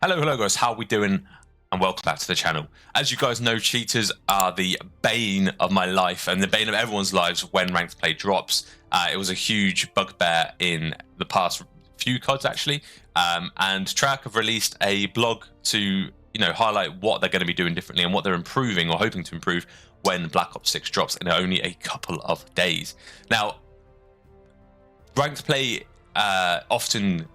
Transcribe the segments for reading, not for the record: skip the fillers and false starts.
Hello guys, how are we doing? And welcome back to the channel. As you guys know, cheaters are the bane of my life and the bane of everyone's lives when ranked play drops. It was a huge bugbear in the past few CODs actually, and Treyarch have released a blog to highlight what they're going to be doing differently and what they're improving or hoping to improve when Black Ops 6 drops in only a couple of days. Now, ranked play often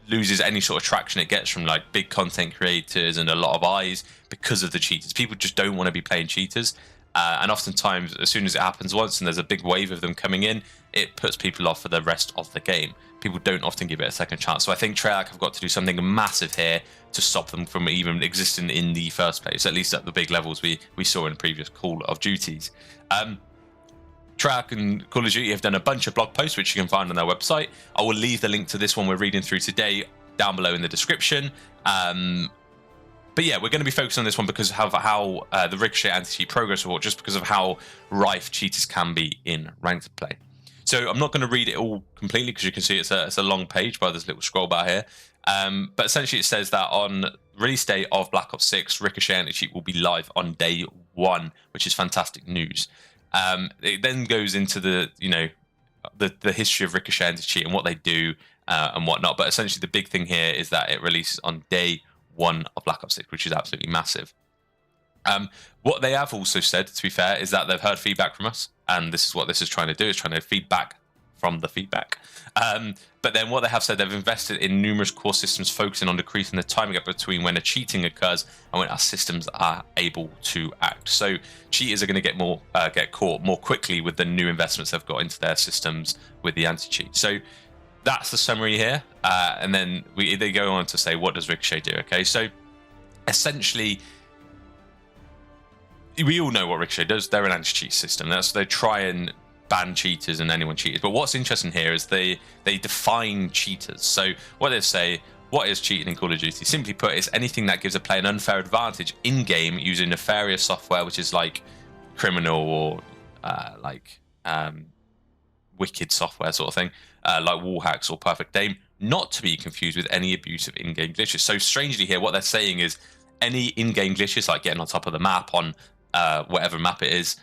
loses any sort of traction it gets from like big content creators and a lot of eyes because of the cheaters. People just don't want to be playing cheaters, and oftentimes as soon as it happens once and there's a big wave of them coming in, it puts people off for the rest of the game. People don't often give it a second chance. So I think Treyarch have got to do something massive here to stop them from even existing in the first place, at least at the big levels we saw in previous Call of Duties. Treyarch and Call of Duty have done a bunch of blog posts which you can find on their website. I will leave the link to this one we're reading through today down below in the description. But yeah, we're going to be focused on this one because of how the Ricochet AntiCheat progress report, just because of how rife cheaters can be in ranked play. So I'm not going to read it all completely because you can see it's a long page by this little scroll bar here. But essentially it says that on release day of Black Ops 6, Ricochet AntiCheat will be live on day 1, which is fantastic news. It then goes into the history of Ricochet AntiCheat and what they do and whatnot. But essentially the big thing here is that it releases on day 1 of Black Ops 6, which is absolutely massive. What they have also said, to be fair, is that they've heard feedback from us, and this is what this is trying to do, is trying to feedback from the feedback. But then what they have said, they've invested in numerous core systems focusing on decreasing the time gap between when a cheating occurs and when our systems are able to act. So cheaters are going to get caught more quickly with the new investments they've got into their systems with the anti-cheat. So that's the summary here, and then they go on to say, what does Ricochet do? Okay, so essentially, we all know what Ricochet does. They're an anti-cheat system. They try and ban cheaters and anyone cheaters. But what's interesting here is they define cheaters. So what they say, what is cheating in Call of Duty? Simply put, it's anything that gives a player an unfair advantage in-game using nefarious software, which is like criminal or wicked software sort of thing, like wall hacks or perfect aim, not to be confused with any abuse of in-game glitches. So strangely here, what they're saying is any in-game glitches, like getting on top of the map on whatever map it is,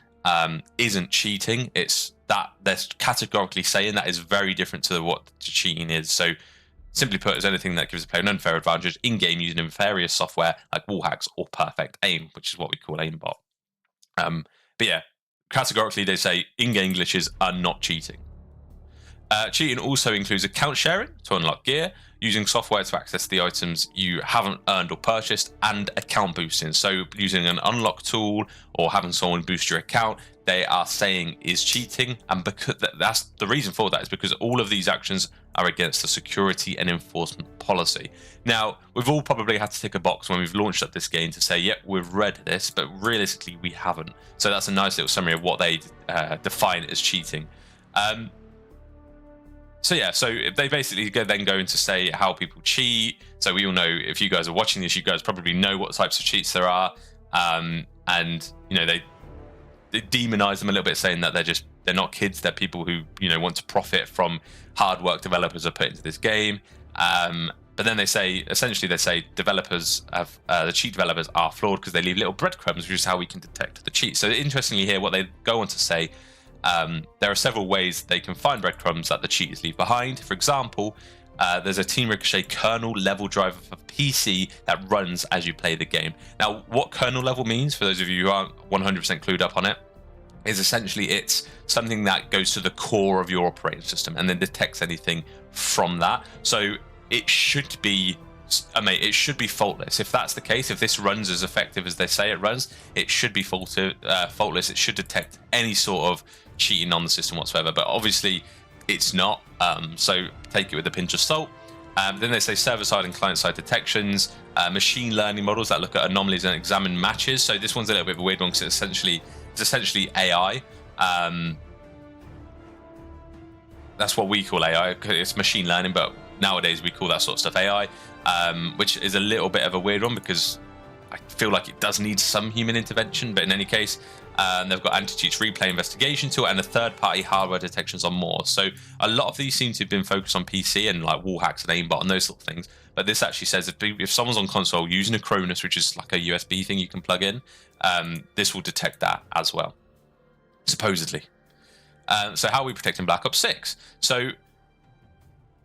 isn't cheating. It's that they're categorically saying that is very different to what cheating is. So simply put, is anything that gives a player an unfair advantage in-game using nefarious software like wall hacks or perfect aim, which is what we call aimbot. But yeah, categorically they say in-game glitches are not cheating. Cheating also includes account sharing to unlock gear, using software to access the items you haven't earned or purchased, and account boosting. So using an unlock tool or having someone boost your account, they are saying is cheating. And because that's the reason for that is because all of these actions are against the security and enforcement policy. Now, we've all probably had to tick a box when we've launched up this game to say, yep, we've read this, but realistically we haven't. So that's a nice little summary of what they define as cheating. So yeah, so they basically then go into say how people cheat. So we all know, if you guys are watching this, you guys probably know what types of cheats there are, and they demonize them a little bit, saying that they're not kids, they're people who want to profit from hard work developers have put into this game. But then they say developers have the cheat developers are flawed because they leave little breadcrumbs, which is how we can detect the cheat. So interestingly here, what they go on to say. There are several ways they can find breadcrumbs that the cheaters leave behind. For example, there's a Team Ricochet kernel level driver for PC that runs as you play the game. Now, what kernel level means, for those of you who aren't 100% clued up on it, is essentially it's something that goes to the core of your operating system and then detects anything from that. So it should be faultless. If that's the case, if this runs as effective as they say it runs, it should be faultless. It should detect any sort of cheating on the system whatsoever, but obviously it's not, so take it with a pinch of salt. Then they say server-side and client-side detections, machine learning models that look at anomalies and examine matches. So this one's a little bit of a weird one because it's essentially AI. That's what we call AI. It's machine learning, but nowadays we call that sort of stuff AI, which is a little bit of a weird one because I feel like it does need some human intervention. But in any case, they've got AntiCheat's replay investigation tool and the third-party hardware detections on more. So a lot of these seem to have been focused on PC and like wall hacks and aimbot and those sort of things. but this actually says if someone's on console using a Cronus, which is like a USB thing you can plug in, this will detect that as well, supposedly. So how are we protecting Black Ops 6? So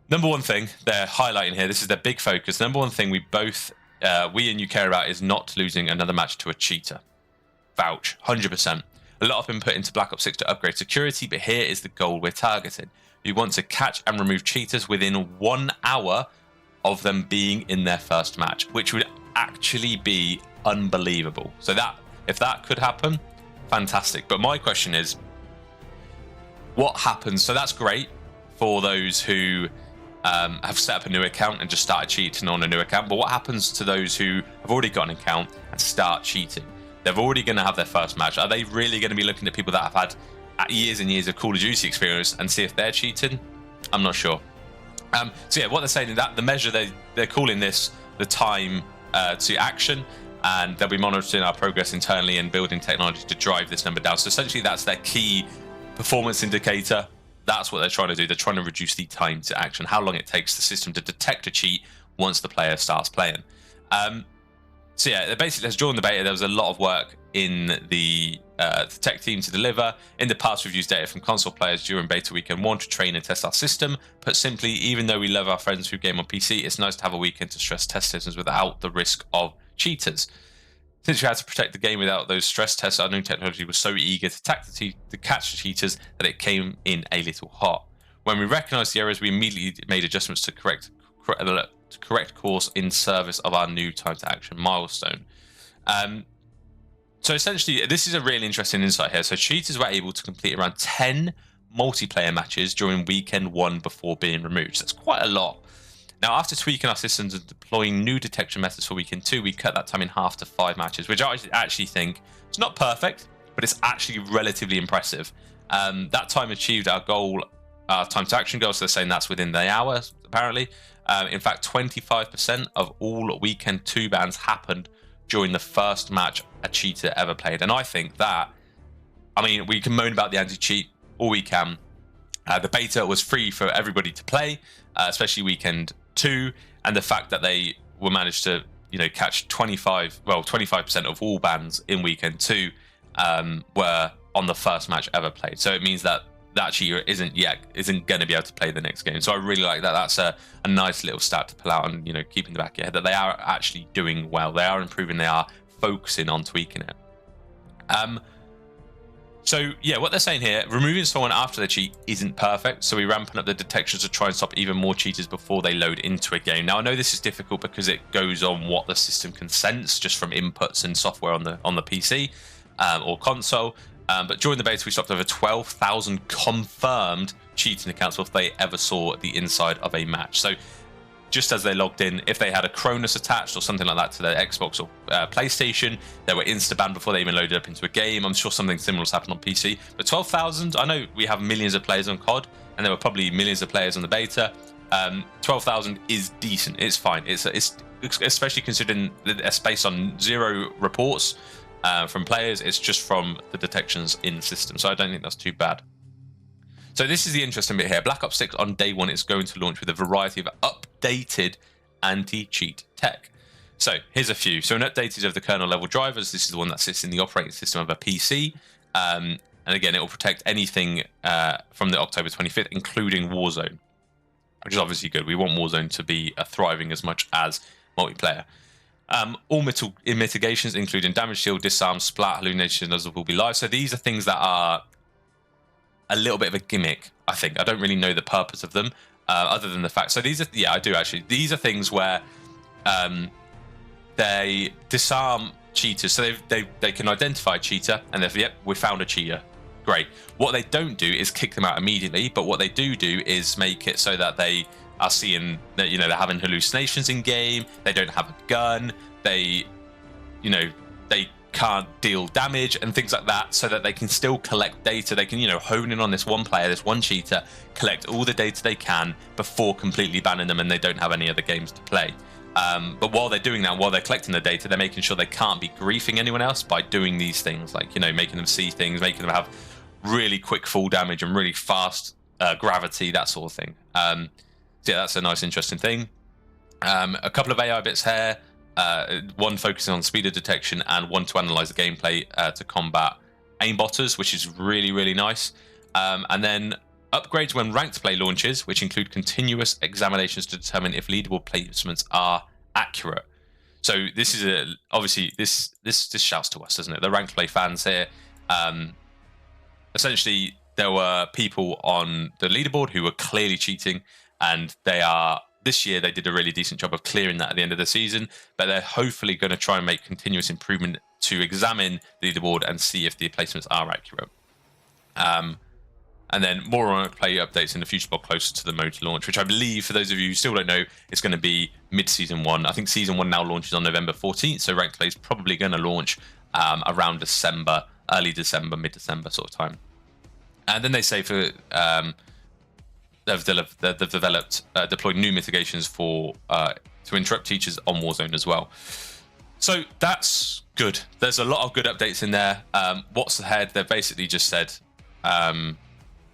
number one thing they're highlighting here, this is their big focus. Number one thing we and you care about is not losing another match to a cheater. Vouch, 100%. A lot have been put into Black Ops 6 to upgrade security, but here is the goal we're targeting. We want to catch and remove cheaters within 1 hour of them being in their first match, which would actually be unbelievable. So if that could happen, fantastic. But my question is, what happens? So that's great for those who have set up a new account and just started cheating on a new account. But what happens to those who have already got an account and start cheating? They're already going to have their first match. Are they really going to be looking at people that have had years and years of Call of Duty experience and see if they're cheating? I'm not sure. So yeah, what they're saying is that the measure they're calling this the time to action, and they'll be monitoring our progress internally and building technology to drive this number down. So essentially, that's their key performance indicator. That's what they're trying to do. They're trying to reduce the time to action, how long it takes the system to detect a cheat once the player starts playing. So yeah, basically, during the beta, there was a lot of work in the tech team to deliver. In the past, we've used data from console players during beta weekend 1 to train and test our system. Put simply, even though we love our friends who game on PC, it's nice to have a weekend to stress test systems without the risk of cheaters. Since we had to protect the game without those stress tests, our new technology was so eager to catch the cheaters that it came in a little hot. When we recognised the errors, we immediately made adjustments to correct course in service of our new time to action milestone. So essentially, this is a really interesting insight here. So cheaters were able to complete around 10 multiplayer matches during weekend 1 before being removed. So that's quite a lot. Now, after tweaking our systems and deploying new detection methods for weekend 2, we cut that time in half to 5 matches, which I actually think is not perfect, but it's actually relatively impressive. That time achieved our goal, our time to action goal, so they're saying that's within the hour, apparently. In fact, 25% of all weekend 2 bans happened during the first match a cheater ever played. And I think that, I mean, we can moan about the anti-cheat all we can. The beta was free for everybody to play, especially weekend 2, and the fact that they were managed to, catch 25% of all bans in weekend 2 were on the first match ever played. So it means that cheater isn't going to be able to play the next game. So I really like that. That's a nice little stat to pull out, and keep in the back of your head that they are actually doing well. They are improving. They are focusing on tweaking it. So yeah, what they're saying here, removing someone after the cheat isn't perfect. So we're ramping up the detections to try and stop even more cheaters before they load into a game. Now I know this is difficult because it goes on what the system can sense just from inputs and software on the PC or console. But during the beta, we stopped over 12,000 confirmed cheating accounts if they ever saw the inside of a match. So just as they logged in, if they had a Cronus attached or something like that to their Xbox or PlayStation, they were insta-banned before they even loaded up into a game. I'm sure something similar has happened on PC. But 12,000, I know we have millions of players on COD, and there were probably millions of players on the beta. 12,000 is decent. It's fine. It's especially considering that it's based on 0 reports from players. It's just from the detections in the system. So I don't think that's too bad. So this is the interesting bit here. Black Ops 6 on day 1 is going to launch with a variety of updated anti-cheat tech. So here's a few. So an updated of the kernel level drivers. This is the one that sits in the operating system of a PC. And again, it will protect anything from the October 25th, including Warzone, which is obviously good. We want Warzone to be thriving as much as multiplayer. All mitigations, including damage shield, disarm, splat, hallucinations, will be live. So these are things that are a little bit of a gimmick, I think. I don't really know the purpose of them, other than the fact. So these are, yeah, I do actually. These are things where they disarm cheaters. So they can identify a cheater, and they're, yep, we found a cheater. Great. What they don't do is kick them out immediately, but what they do is make it so that they are seeing that, they're having hallucinations in game. They don't have a gun. They can't deal damage and things like that, so that they can still collect data. They can, hone in on this one player, this one cheater, collect all the data they can before completely banning them, and they don't have any other games to play. But while they're doing that, while they're collecting the data, they're making sure they can't be griefing anyone else by doing these things, like, making them see things, making them have really quick fall damage and really fast gravity, that sort of thing. So yeah, that's a nice, interesting thing. A couple of AI bits here, one focusing on speed of detection and one to analyze the gameplay to combat aimbotters, which is really, really nice. And then upgrades when ranked play launches, which include continuous examinations to determine if leaderboard placements are accurate. So this is obviously this shouts to us, doesn't it? The ranked play fans here. Essentially, there were people on the leaderboard who were clearly cheating, and this year they did a really decent job of clearing that at the end of the season. But they're hopefully going to try and make continuous improvement to examine the leaderboard and see if the placements are accurate. And then more on play updates in the future blog closer to the mode launch, which I believe, for those of you who still don't know, it's going to be mid-season 1. I think season 1 now launches on November 14th, so ranked play is probably going to launch around December, early December, mid-December sort of time. And then they say for they've deployed new mitigations for to interrupt teachers on Warzone as well. So that's good. There's a lot of good updates in there. What's ahead? They've basically just said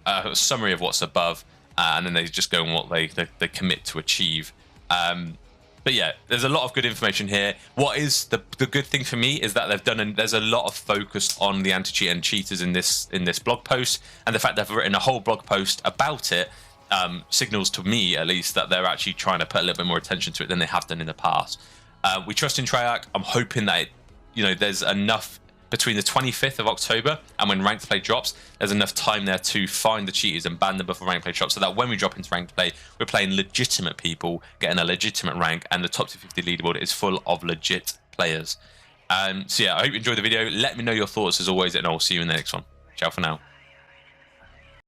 a summary of what's above, and then they just go on what they commit to achieve. But yeah, there's a lot of good information here. What is the good thing for me is that there's a lot of focus on the anti-cheat and cheaters in this blog post, and the fact they've written a whole blog post about it signals to me, at least, that they're actually trying to put a little bit more attention to it than they have done in the past. We trust in Treyarch. I'm hoping that there's enough between the 25th of October and when ranked play drops, there's enough time there to find the cheaters and ban them before ranked play drops, so that when we drop into ranked play, we're playing legitimate people, getting a legitimate rank, and the top 250 leaderboard is full of legit players. So yeah, I hope you enjoyed the video. Let me know your thoughts as always, and I'll see you in the next one. Ciao for now.